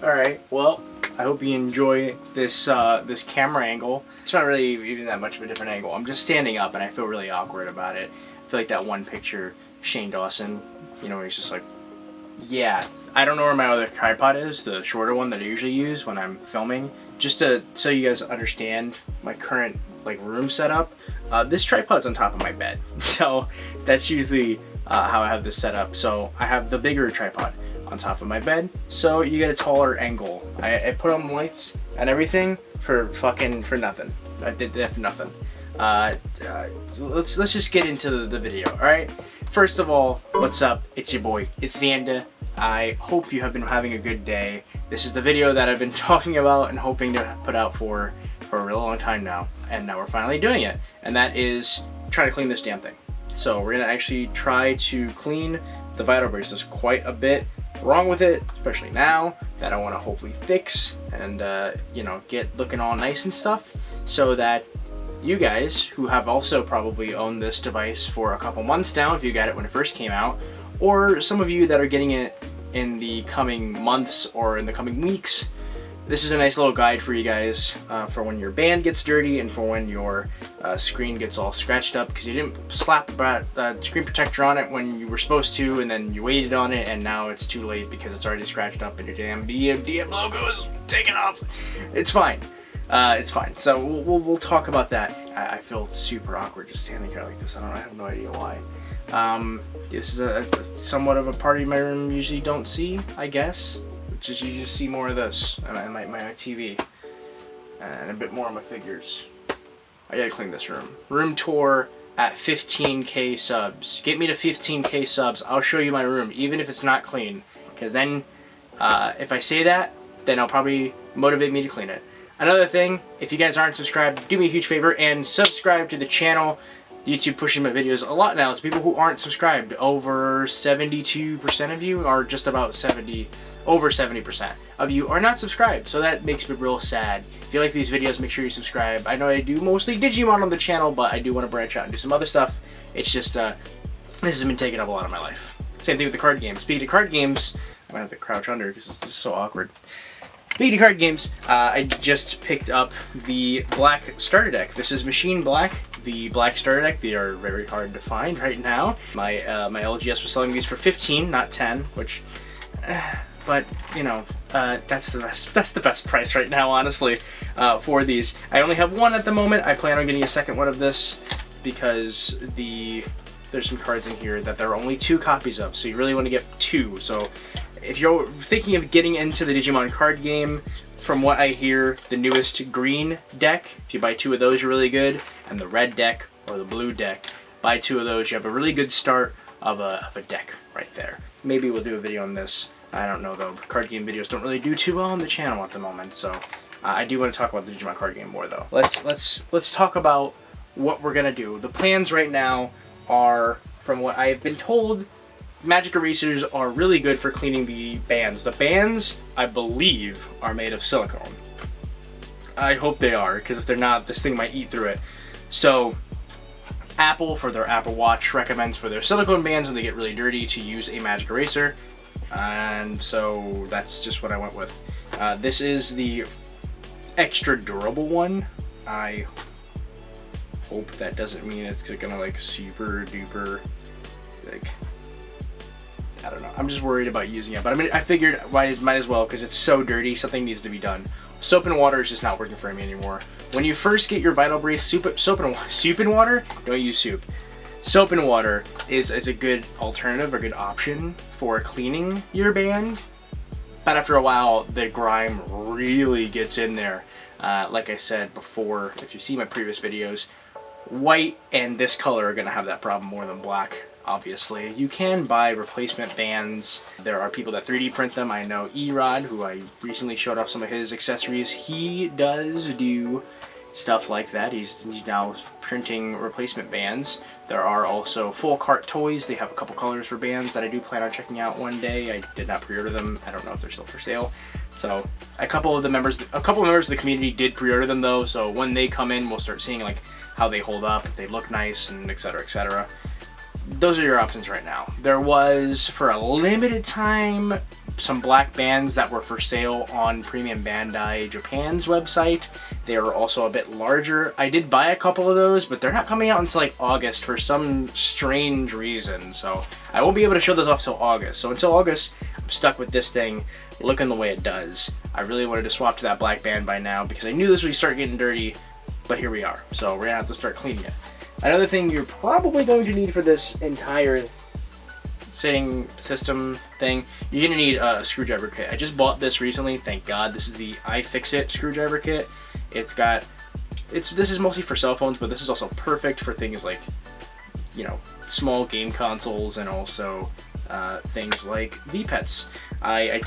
Alright, well, I hope you enjoy this this camera angle. It's not really even that much of a different angle. I'm just standing up and I feel really awkward about it. I feel like that one picture, Shane Dawson, you know, he's just like, yeah. I don't know where my other tripod is, the shorter one that I usually use when I'm filming. Just so you guys understand my current like room setup, this tripod's on top of my bed. So that's usually how I have this set up. So I have the bigger tripod on top of my bed, so you get a taller angle. I put on lights and everything for nothing. I did that for nothing. Let's just get into the video. All right. First of all, what's up? It's your boy. It's Xanda. I hope you have been having a good day. This is the video that I've been talking about and hoping to put out for a real long time now, and now we're finally doing it. And that is trying to clean this damn thing. So we're gonna actually try to clean the Vital Brace. There's quite a bit wrong with it, especially now, that I want to hopefully fix and you know, get looking all nice and stuff, so that you guys who have also probably owned this device for a couple months now, if you got it when it first came out, or some of you that are getting it in the coming months or in the coming weeks, this is a nice little guide for you guys for when your band gets dirty and for when your screen gets all scratched up because you didn't slap a screen protector on it when you were supposed to, and then you waited on it and now it's too late because it's already scratched up and your damn DM logo is taken off. It's fine. It's fine. So we'll talk about that. I feel super awkward just standing here like this. I have no idea why. This is a somewhat of a part of my room you usually don't see, I guess. Just you just see more of this and my TV and a bit more of my figures. I gotta clean this room. Room tour at 15k subs. Get me to 15k subs. I'll show you my room, even if it's not clean. Because then, if I say that, then I'll probably motivate me to clean it. Another thing, if you guys aren't subscribed, do me a huge favor and subscribe to the channel. YouTube pushing my videos a lot now. It's people who aren't subscribed. Over 72% of you are just about 70. Over 70% of you are not subscribed, so that makes me real sad. If you like these videos, make sure you subscribe. I know I do mostly Digimon on the channel, but I do want to branch out and do some other stuff. It's just, this has been taking up a lot of my life. Same thing with the card games. Speaking of card games, I'm going to have to crouch under because this is so awkward. Speaking of card games, I just picked up the black starter deck. This is Machine Black. The black starter deck, they are very hard to find right now. My LGS was selling these for 15, not 10, which... but you know, that's the best price right now, honestly, for these. I only have one at the moment. I plan on getting a second one of this because there's some cards in here that there are only 2 copies of, so you really want to get 2. So if you're thinking of getting into the Digimon card game, from what I hear, the newest green deck, if you buy 2 of those, you're really good, and the red deck or the blue deck, buy 2 of those, you have a really good start of a deck right there. Maybe we'll do a video on this. I don't know though, card game videos don't really do too well on the channel at the moment, so I do want to talk about the Digimon card game more though. Let's talk about what we're gonna do. The plans right now are, from what I have been told, magic erasers are really good for cleaning the bands. The bands, I believe, are made of silicone. I hope they are, because if they're not, this thing might eat through it. So Apple, for their Apple Watch, recommends for their silicone bands when they get really dirty to use a magic eraser. And so that's just what I went with. This is the extra durable one. I hope that doesn't mean it's gonna like super duper, like, I don't know. I'm just worried about using it, but I figured might as well, because it's so dirty, something needs to be done. Soap and water is just not working for me anymore. When you first get your Vital Brace, soup and water, don't use soup. Soap and water is a good alternative, a good option for cleaning your band, but after a while the grime really gets in there. Like I said before, if you see my previous videos, white and this color are going to have that problem more than black. Obviously, you can buy replacement bands. There are people that 3D print them. I know Erod, who I recently showed off some of his accessories, he does do stuff like that. He's now printing replacement bands. There are also full cart toys. They have a couple colors for bands that I do plan on checking out one day. I did not pre-order them. I don't know if they're still for sale. So a couple of members of the community did pre-order them though. So when they come in, we'll start seeing like how they hold up, if they look nice, and etc. etc. Those are your options right now. There was, for a limited time, some black bands that were for sale on Premium Bandai Japan's website. They were also a bit larger. I did buy a couple of those, but they're not coming out until like August for some strange reason. So I won't be able to show those off till August. So until August, I'm stuck with this thing looking the way it does. I really wanted to swap to that black band by now because I knew this would start getting dirty, but here we are. So we're gonna have to start cleaning it. Another thing you're probably going to need for this entire system thing, you're gonna need a screwdriver kit. I just bought this recently, thank God. This is the iFixit screwdriver kit. This is mostly for cell phones, but this is also perfect for things like, you know, small game consoles and also things like vpets. I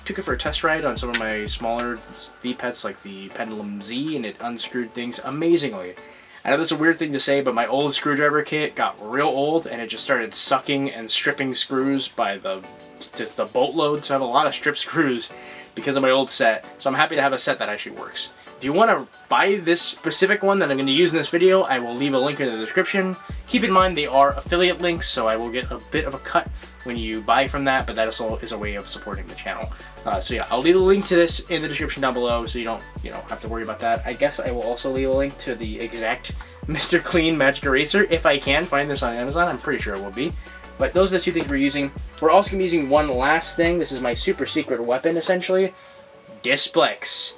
took it for a test ride on some of my smaller vpets like the Pendulum Z, and it unscrewed things amazingly. I know that's a weird thing to say, but my old screwdriver kit got real old and it just started sucking and stripping screws by the boatload, so I have a lot of strip screws because of my old set. So I'm happy to have a set that actually works. If you want to buy this specific one that I'm going to use in this video, I will leave a link in the description. Keep in mind they are affiliate links, so I will get a bit of a cut when you buy from that, but that also is a way of supporting the channel. So yeah, I'll leave a link to this in the description down below, so you don't have to worry about that. I guess I will also leave a link to the exact Mr. Clean Magic Eraser if I can find this on Amazon. I'm pretty sure it will be. But those are the two things we're using. We're also going to be using one last thing. This is my super secret weapon, essentially. Displex.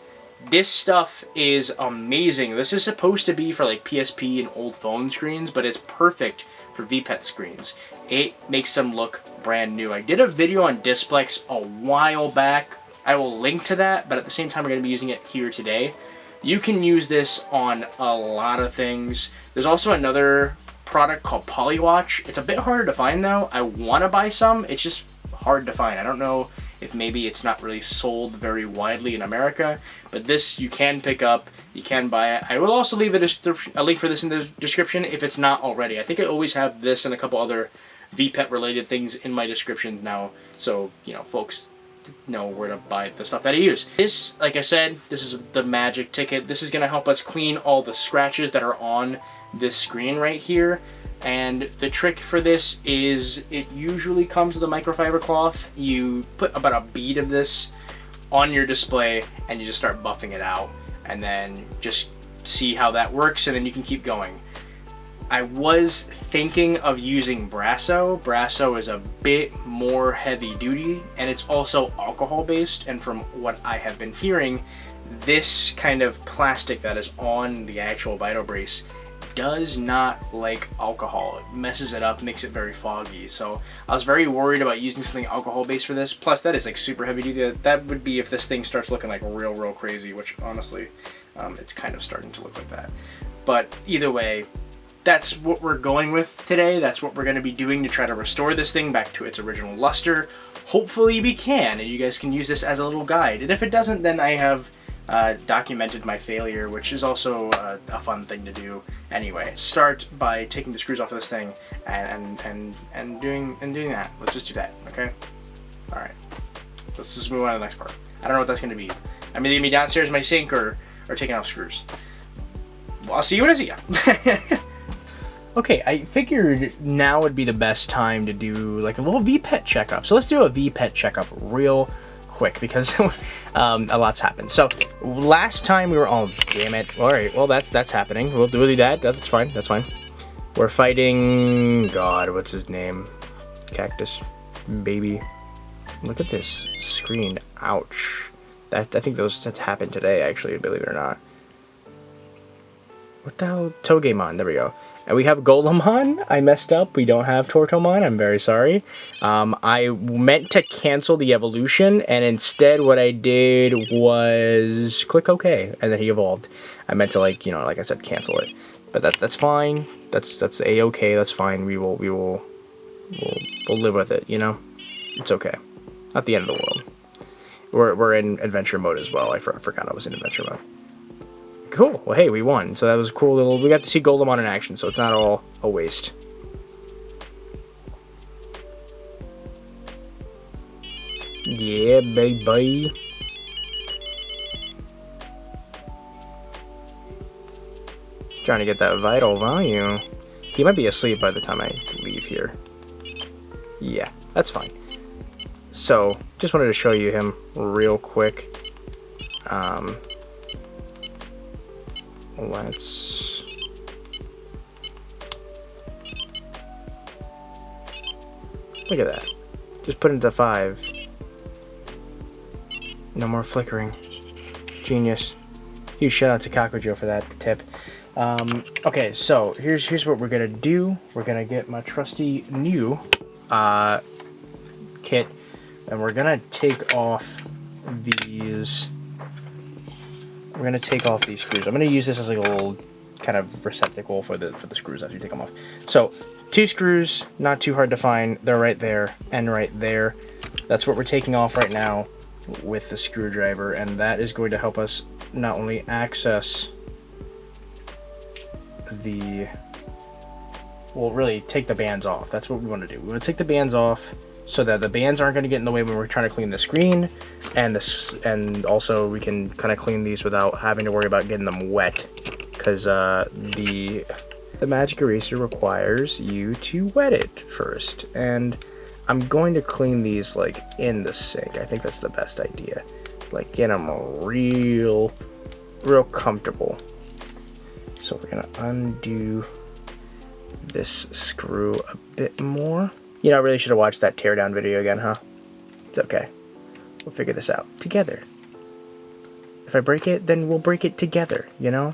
This stuff is amazing. This is supposed to be for like PSP and old phone screens, but it's perfect for vpet screens. It makes them look brand new. I did a video on Displex a while back. I will link to that, but at the same time, we're going to be using it here today. You can use this on a lot of things. There's also another product called Polywatch. It's a bit harder to find though. I want to buy some. It's just hard to find. I don't know if maybe it's not really sold very widely in America, but this you can pick up. You can buy it. I will also leave a link for this in the description if it's not already. I think I always have this and a couple other vpet related things in my descriptions now, so folks know where to buy the stuff that I use. This, like I said, this is the magic ticket. This is going to help us clean all the scratches that are on this screen right here. And the trick for this is it usually comes with a microfiber cloth. You put about a bead of this on your display and you just start buffing it out, and then just see how that works, and then you can keep going. I was thinking of using Brasso. Brasso is a bit more heavy duty, and it's also alcohol based, and from what I have been hearing, this kind of plastic that is on the actual Vital Brace does not like alcohol. It messes it up, makes it very foggy. So I was very worried about using something alcohol based for this. Plus that is like super heavy duty. That would be if this thing starts looking like real crazy, which honestly it's kind of starting to look like that. But either way, that's what we're going with today. That's what we're going to be doing to try to restore this thing back to its original luster. Hopefully we can, and you guys can use this as a little guide. And if it doesn't, then I have documented my failure, which is also a fun thing to do. Anyway, start by taking the screws off of this thing and doing that. Let's just do that, okay? All right. Let's just move on to the next part. I don't know what that's going to be. I'm either going to be downstairs in my sink or taking off screws. Well, I'll see you when I see ya. Okay, I figured now would be the best time to do like a little vpet checkup. So let's do a vpet checkup real quick because a lot's happened. So last time we were, oh damn it! All right, well that's happening. We'll do that. That's fine. That's fine. We're fighting. God, what's his name? Cactus baby. Look at this screen. Ouch. I think that's happened today. Actually, believe it or not. What the hell? Togemon. There we go. And we have Golemon. I messed up. We don't have Tortomon. I'm very sorry. I meant to cancel the evolution, and instead what I did was click OK, and then he evolved. I meant to like I said, cancel it. But that's fine. That's a-okay. That's fine. We'll live with it. It's okay. Not the end of the world. We're in adventure mode as well. I forgot I was in adventure mode. Cool. Well, hey, we won. So that was cool. We got to see Golemon in action, so it's not all a waste. Yeah, baby. Trying to get that vital value. He might be asleep by the time I leave here. Yeah, that's fine. So just wanted to show you him real quick. Let's look at that. Just put it into 5. No more flickering. Genius. Huge shout out to Cockrojo for that tip. Okay, so here's what we're gonna do. We're gonna get my trusty new kit, and we're gonna take off these. We're gonna take off these screws. I'm gonna use this as like a little kind of receptacle for the screws after you take them off. So 2 screws, not too hard to find. They're right there and right there. That's what we're taking off right now with the screwdriver, and that is going to help us not only access the, well, really take the bands off. That's what we want to do. We want to take the bands off so that the bands aren't going to get in the way when we're trying to clean the screen, and and also we can kind of clean these without having to worry about getting them wet, because the magic eraser requires you to wet it first. And I'm going to clean these like in the sink. I think that's the best idea. Like get them real comfortable. So we're gonna undo this screw a bit more. You know, I really should have watched that teardown video again, huh? It's okay. We'll figure this out together. If I break it, then we'll break it together, you know?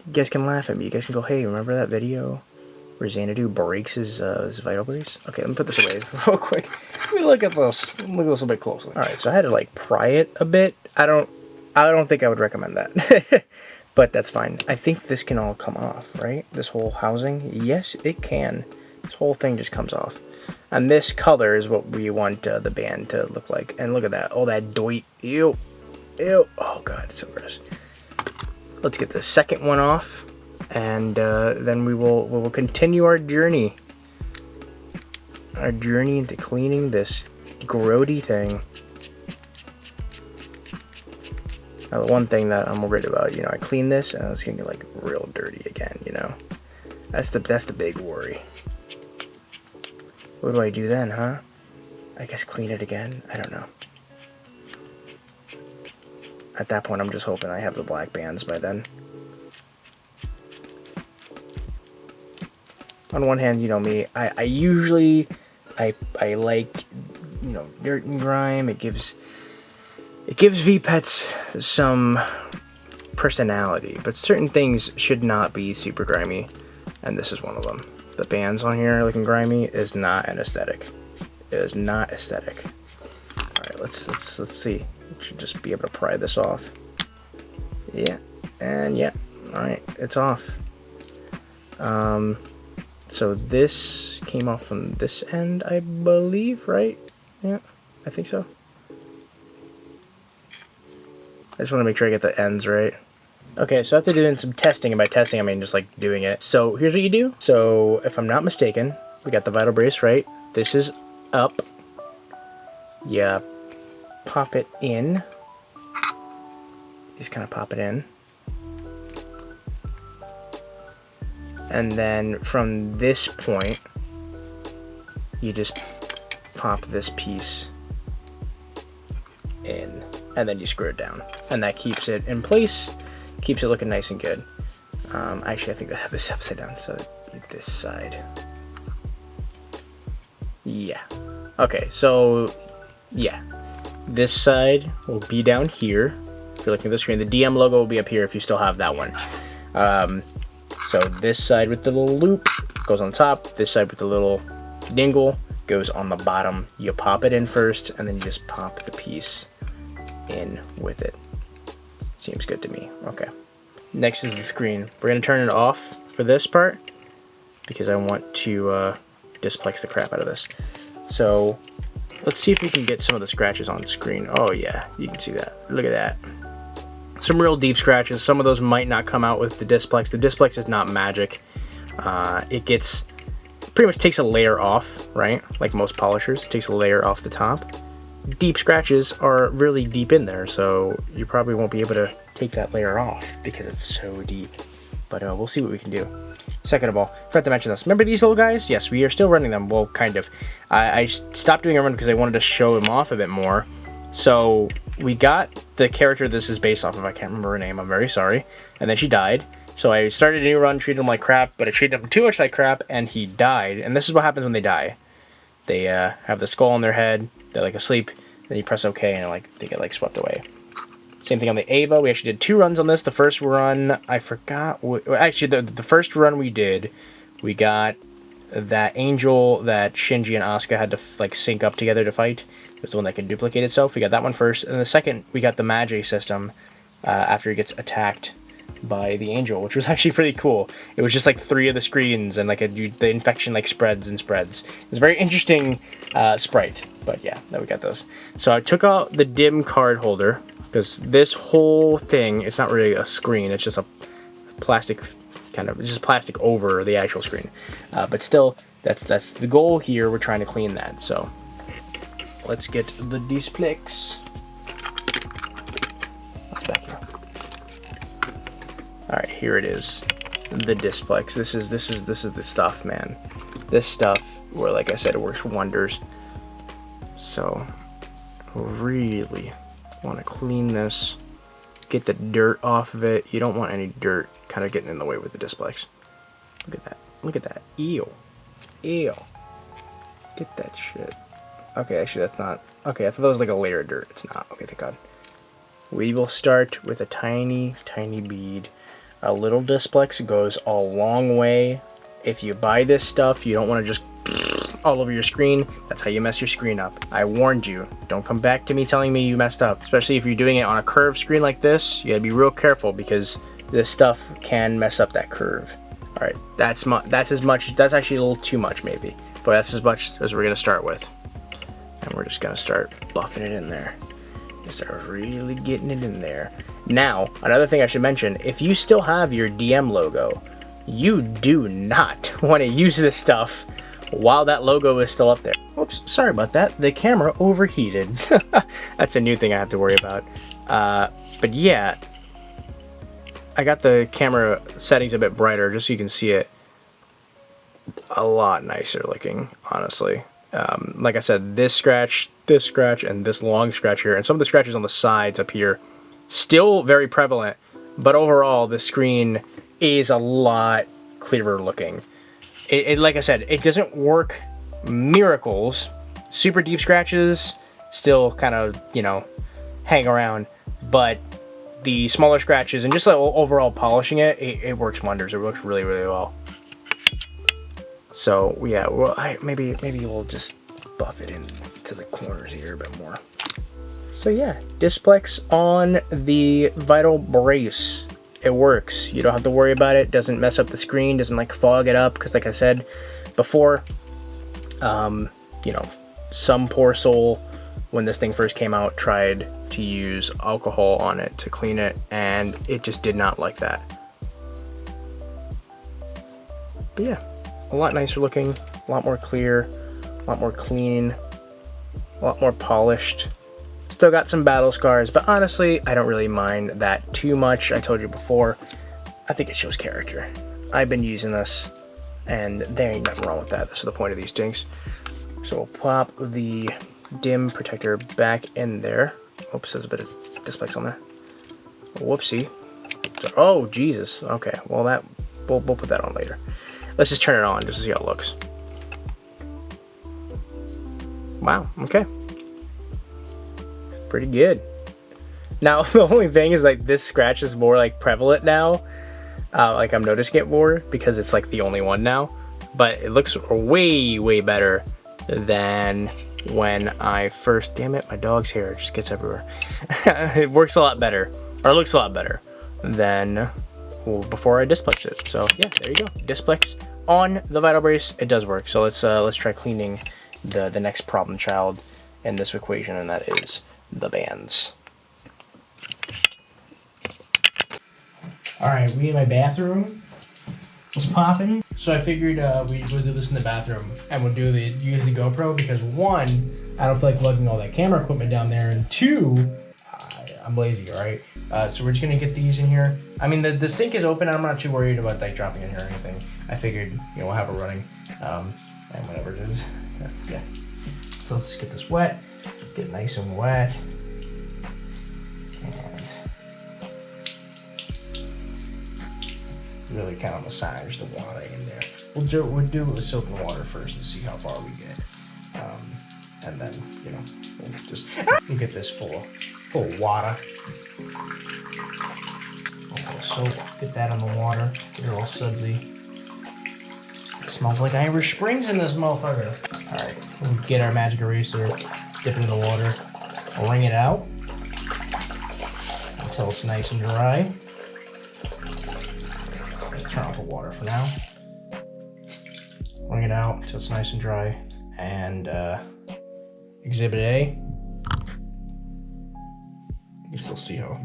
You guys can laugh at me. You guys can go, hey, remember that video where Xanadu breaks his Vital Brace? Okay, let me put this away real quick. Let me look at this. Look at this a bit closely. Alright, so I had to like pry it a bit. I don't think I would recommend that. But that's fine. I think this can all come off, right? This whole housing? Yes, it can. This whole thing just comes off. And this color is what we want the band to look like. And look at that. Oh, that doit. Ew. Ew. Oh, God. It's so gross. Let's get the second one off. And then we will continue our journey. Our journey into cleaning this grody thing. Now, the one thing that I'm worried about, you know, I clean this and it's gonna get like real dirty again, you know. That's the big worry. What do I do then, huh? I guess clean it again? I don't know. At that point, I'm just hoping I have the black bands by then. On one hand, you know me, I usually like, you know, dirt and grime. It gives vpets some personality, but certain things should not be super grimy, and this is one of them. The bands on here looking grimy is not an aesthetic. It is not aesthetic. All right, let's see. We should just be able to pry this off. Yeah, and yeah. All right, it's off. So this came off from this end, I believe, right? Yeah, I think so. I just want to make sure I get the ends right. Okay, so after doing some testing, and by testing I mean just like doing it. So here's what you do. So if I'm not mistaken, we got the Vital Brace, right? This is up. Yeah, pop it in. Just kind of pop it in. And then from this point, you just pop this piece in. And then you screw it down. And that keeps it in place, keeps it looking nice and good. Actually, I think I have this upside down, so this side. Yeah. Okay, so, yeah. This side will be down here. If you're looking at the screen, the DM logo will be up here if you still have that one. So this side with the little loop goes on top. This side with the little dingle goes on the bottom. You pop it in first, and then you just pop the piece in with it. Seems good to me. Okay. Next is the screen. We're going to turn it off for this part because I want to displex the crap out of this. So let's see if we can get some of the scratches on the screen. Oh yeah, you can see that. Look at that. Some real deep scratches. Some of those might not come out with the displex. The displex is not magic. It gets pretty much takes a layer off, right? Like most polishers, it takes a layer off the top. Deep scratches are really deep in there, so you probably won't be able to take that layer off because it's so deep. but we'll see what we can do. Second of all, forgot to mention this. Remember these little guys? Yes, we are still running them. Well, kind of. I stopped doing a run because I wanted to show them off a bit more. So we got the character this is based off of. I can't remember her name. I'm very sorry. And then she died. So I started a new run, treated him like crap, but I treated him too much like crap, and he died. And this is what happens when they die. They have the skull on their head. They're like asleep. Then you press OK, and they get like swept away. Same thing on the Ava. We actually did 2 runs on this. The first run, I forgot. Actually, the first run we did, we got that angel that Shinji and Asuka had to like sync up together to fight. It was the one that could duplicate itself. We got that one first. And the second, we got the Magi system after he gets attacked by the angel, which was actually pretty cool. It was just like 3 of the screens, and like the infection like spreads and spreads. It was a very interesting sprite. But yeah, now we got those. So I took out the dim card holder, because this whole thing, it's not really a screen, it's just a plastic, just plastic over the actual screen. But still, that's the goal here. We're trying to clean that. So let's get the Displex. What's back here? All right, here it is, the Displex. This is the stuff, man. This stuff, where like I said, it works wonders. So really want to clean this, get the dirt off of it. You don't want any dirt kind of getting in the way with the Displex. Look at that. Look at that. Ew. Ew. Get that shit. Okay, actually that's not. Okay, I thought that was like a layer of dirt. It's not. Okay, thank God. We will start with a tiny, tiny bead. A little Displex goes a long way. If you buy this stuff, you don't want to just all over your screen. That's how you mess your screen up. I warned you. Don't come back to me telling me you messed up. Especially if you're doing it on a curved screen like this. You gotta be real careful because this stuff can mess up that curve. All right, that's as much. That's actually a little too much maybe, but that's as much as we're gonna start with. And we're just gonna start buffing it in there. Just start really getting it in there. Now, another thing I should mention: if you still have your DM logo, you do not want to use this stuff while that logo is still up there. Oops, sorry about that. The camera overheated. That's a new thing I have to worry about. But yeah, I got the camera settings a bit brighter just so you can see it a lot nicer looking, honestly. Like I said, this scratch, and this long scratch here, and some of the scratches on the sides up here, still very prevalent, but overall the screen is a lot clearer looking. It like I said, it doesn't work miracles. Super deep scratches still kind of, you know, hang around, but the smaller scratches and just like overall polishing it works wonders. It works really, really well. So yeah, well, maybe we'll just buff it into the corners here a bit more. So yeah, Displex on the Vital Brace. It works. You don't have to worry about it. Doesn't mess up the screen. Doesn't like fog it up. Because like I said before, you know, some poor soul when this thing first came out tried to use alcohol on it to clean it, and it just did not like that. But yeah, a lot nicer looking, a lot more clear, a lot more clean, a lot more polished. Still got some battle scars, but honestly, I don't really mind that too much. I told you before, I think it shows character. I've been using this, and there ain't nothing wrong with that. That's the point of these things. So we'll pop the dim protector back in there. Oops, there's a bit of Displex on there. Whoopsie. So, oh, Jesus. Okay, well, we'll put that on later. Let's just turn it on just to see how it looks. Wow, okay. Pretty good. Now, the only thing is, like, this scratch is more, like, prevalent now. Like, I'm noticing it more because it's, like, the only one now. But it looks way, way better than when I first... Damn it, my dog's hair just gets everywhere. It works a lot better, or looks a lot better than before I Displex it. So, yeah, there you go. Displex on the Vital Brace. It does work. So let's try cleaning the next problem child in this equation, and that is the bands. Alright, we in my bathroom. What's popping? So I figured we'd do this in the bathroom, and we'll use the GoPro because one, I don't feel like lugging all that camera equipment down there, and two, I'm lazy, all right? So we're just gonna get these in here. I mean, the sink is open. I'm not too worried about like dropping in here or anything. I figured, you know, we'll have it running, and whatever it is, yeah. So let's just get this wet, get it nice and wet, and really kind of massage the water in there. We'll do it with soap and water first and see how far we get, and then, you know, we'll get this full of water. Soap, get that on the water, get it all sudsy. It smells like Irish Springs in this motherfucker. Alright, we'll get our magic eraser, dip it in the water, wring it out until it's nice and dry. Turn off the water for now. Wring it out until it's nice and dry. And Exhibit A. You can still see how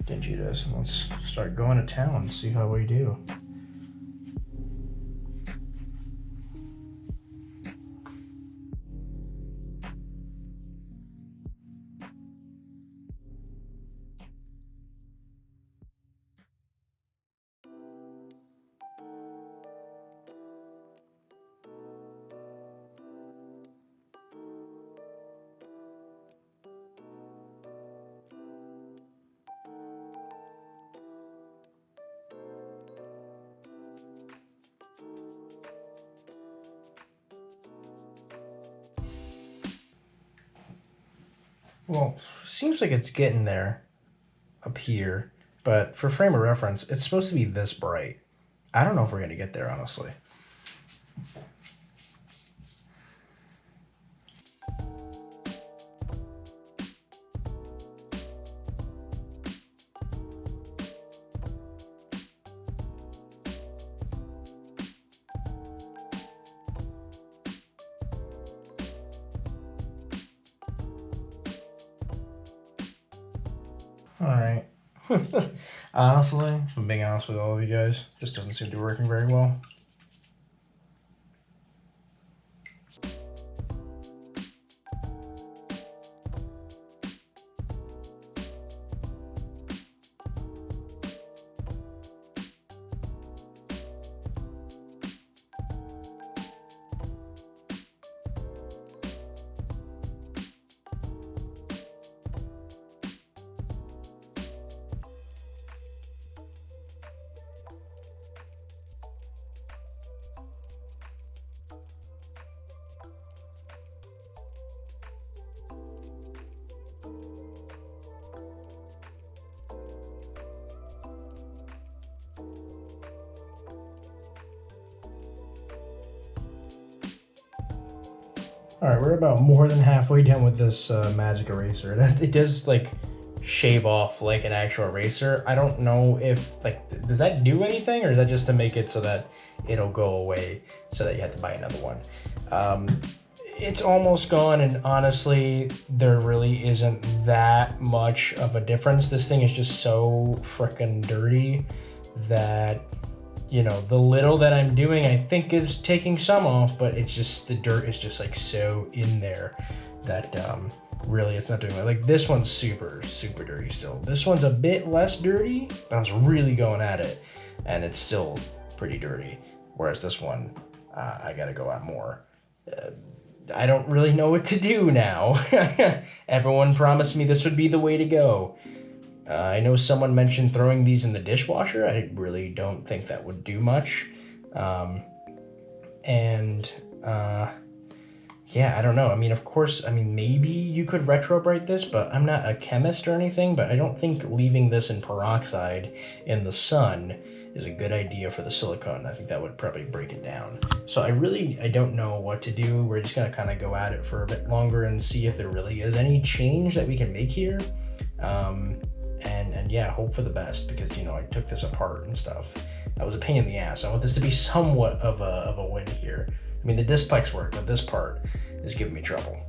dingy it is. Let's start going to town and see how we do. Well, seems like it's getting there up here, but for frame of reference, it's supposed to be this bright. I don't know if we're gonna get there, honestly. Alright. Honestly, if I'm being honest with all of you guys, this doesn't seem to be working very well. Alright, we're about more than halfway done with this magic eraser. It does like shave off like an actual eraser. I don't know if like, does that do anything, or is that just to make it so that it'll go away so that you have to buy another one? It's almost gone, and honestly, there really isn't that much of a difference. This thing is just so freaking dirty that, you know, the little that I'm doing, I think, is taking some off, but it's just, the dirt is just like so in there that really it's not doing it. Like this one's super, super dirty still. This one's a bit less dirty, but I was really going at it and it's still pretty dirty. Whereas this one, I gotta go out more. I don't really know what to do now. Everyone promised me this would be the way to go. I know someone mentioned throwing these in the dishwasher. I really don't think that would do much. Yeah, I don't know. I mean, of course, I mean, maybe you could retrobrite this, but I'm not a chemist or anything, but I don't think leaving this in peroxide in the sun is a good idea for the silicone. I think that would probably break it down. So I don't know what to do. We're just gonna kind of go at it for a bit longer and see if there really is any change that we can make here. And yeah, hope for the best, because, you know, I took this apart and stuff. That was a pain in the ass. I want this to be somewhat of a win here. I mean, the Displex work, but this part is giving me trouble.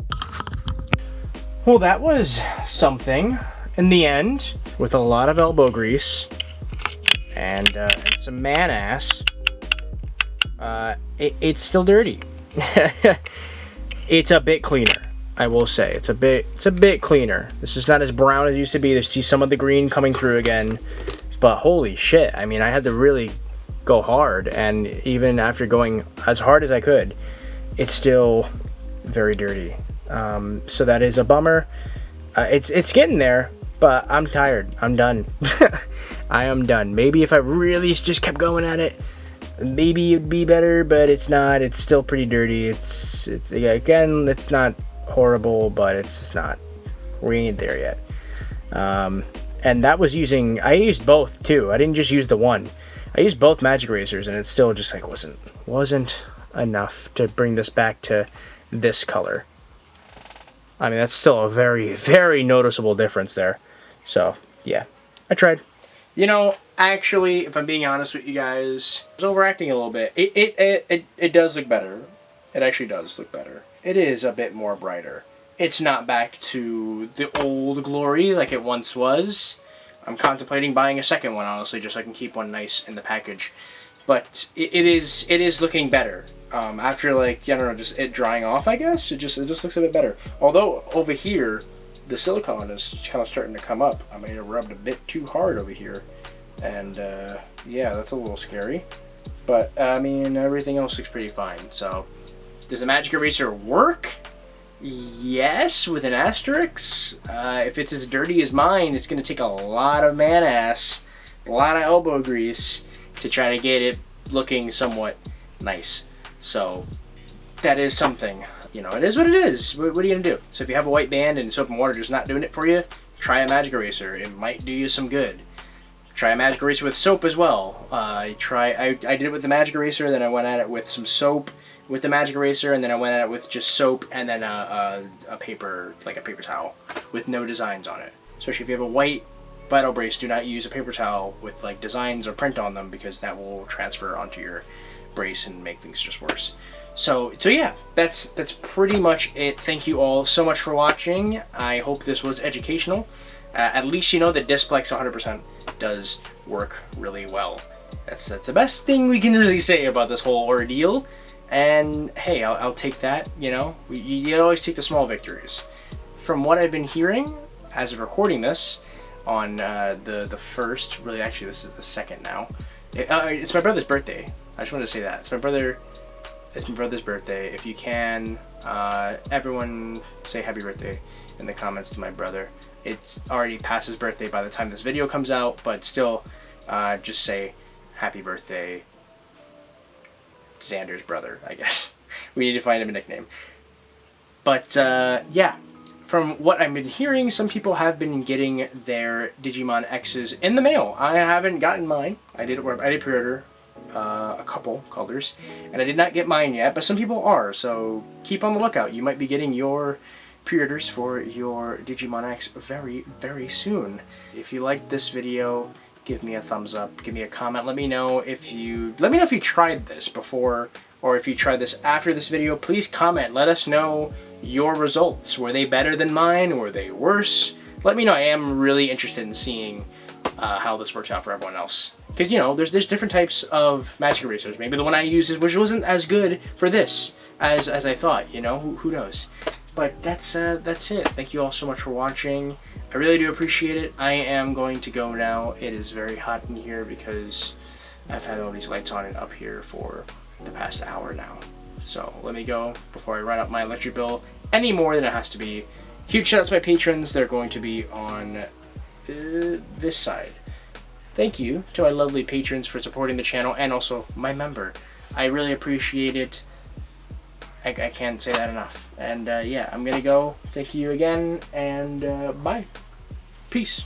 Well, that was something in the end, with a lot of elbow grease and some man ass. It's still dirty. It's a bit cleaner. I will say it's a bit cleaner. This is not as brown as it used to be. There's see some of the green coming through again, but holy shit! I mean, I had to really go hard, and even after going as hard as I could, it's still very dirty. So that is a bummer. It's getting there, but I'm tired. I'm done. I am done. Maybe if I really just kept going at it, maybe it'd be better, but it's not. It's still pretty dirty. It's again, it's not horrible, but it's just not. We ain't there yet. And that was using. I used both too. I didn't just use the one. I used both magic erasers, and it still just like wasn't enough to bring this back to this color. I mean, that's still a very, very noticeable difference there. So yeah, I tried. You know, actually, if I'm being honest with you guys, I was overacting a little bit. It does look better. It actually does look better. It is a bit more brighter. It's not back to the old glory like it once was. I'm contemplating buying a second one, honestly, just so I can keep one nice in the package. But it is looking better. After, like, I don't know, just it drying off, I guess. It just looks a bit better. Although over here, the silicone is kind of starting to come up. I may have rubbed a bit too hard over here, and yeah, that's a little scary. But I mean, everything else looks pretty fine. So, does a magic eraser work? Yes, with an asterisk. If it's as dirty as mine, it's going to take a lot of man-ass, a lot of elbow grease to try to get it looking somewhat nice. So, that is something. You know, it is what it is. What are you going to do? So if you have a white band and soap and water just not doing it for you, try a magic eraser. It might do you some good. Try a magic eraser with soap as well. I did it with the magic eraser, then I went at it with some soap with the magic eraser, and then I went at it with just soap and then a paper, like a paper towel with no designs on it. Especially if you have a white Vital Brace, do not use a paper towel with like designs or print on them, because that will transfer onto your brace and make things just worse. So yeah, that's pretty much it. Thank you all so much for watching. I hope this was educational. At least you know that Displex 100% does work really well. That's the best thing we can really say about this whole ordeal. And hey, I'll take that. You know, you always take the small victories. From what I've been hearing, as of recording this, on the first, really actually this is the second now. It's my brother's birthday. I just wanted to say that it's my brother's birthday. If you can, everyone say happy birthday in the comments to my brother. It's already past his birthday by the time this video comes out, but still, just say happy birthday, Xander's brother, I guess. We need to find him a nickname. But, yeah. From what I've been hearing, some people have been getting their Digimon X's in the mail. I haven't gotten mine. I did pre-order a couple colors, and I did not get mine yet, but some people are, so keep on the lookout. You might be getting your pre-orders for your Digimon X very, very soon. If you liked this video, give me a thumbs up, give me a comment, let me know if you tried this before, or if you tried this after this video. Please comment, let us know your results. Were they better than mine, or were they worse? Let me know. I am really interested in seeing how this works out for everyone else. Because, you know, there's different types of magic erasers. Maybe the one I used which wasn't as good for this as I thought, you know, who knows. But that's it. Thank you all so much for watching. I really do appreciate it. I am going to go now. It is very hot in here because I've had all these lights on and up here for the past hour now. So let me go before I run up my electric bill any more than it has to be. Huge shout out to my patrons. They're going to be on this side. Thank you to my lovely patrons for supporting the channel, and also my member. I really appreciate it. I can't say that enough. And yeah, I'm gonna go. Thank you again, and bye. Peace.